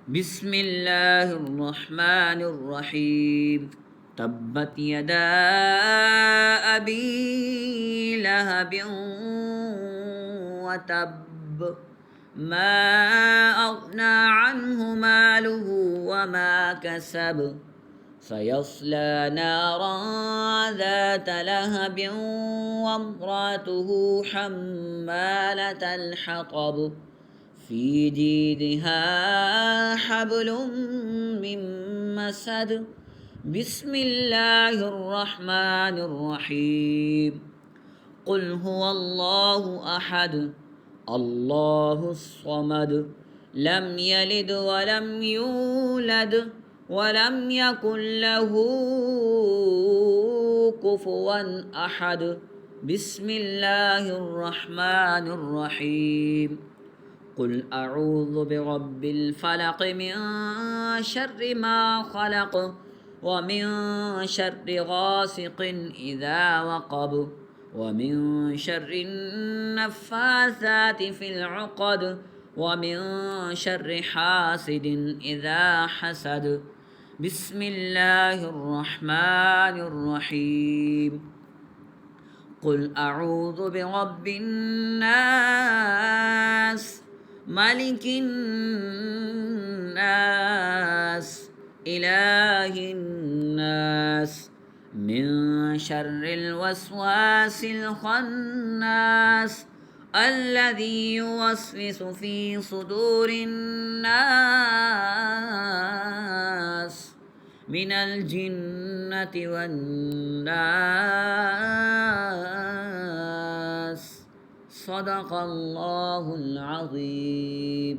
بسم الله الرحمن الرحيم. تبت يدا أبي لهب وتب، ما أغنى عنه ماله وما كسب، سيصلى نارا ذات لهب وامرأته حمالة الحطب، في جيدها حبل من مسد. بسم الله الرحمن الرحيم. قل هو الله أحد الله الصمد، لم يلد ولم يولد ولم يكن له كفوا أحد. بسم الله الرحمن الرحيم. قل أعوذ برب الفلق، من شر ما خلق، ومن شر غاسق إذا وقب، ومن شر النفاثات في العقد، ومن شر حاسد إذا حسد. بسم الله الرحمن الرحيم. قل أعوذ برب الناس، ملك الناس، إله الناس، من شر الوسواس الخناس، الذي يوسوس في صدور الناس من الجنة والناس. صدق الله العظيم.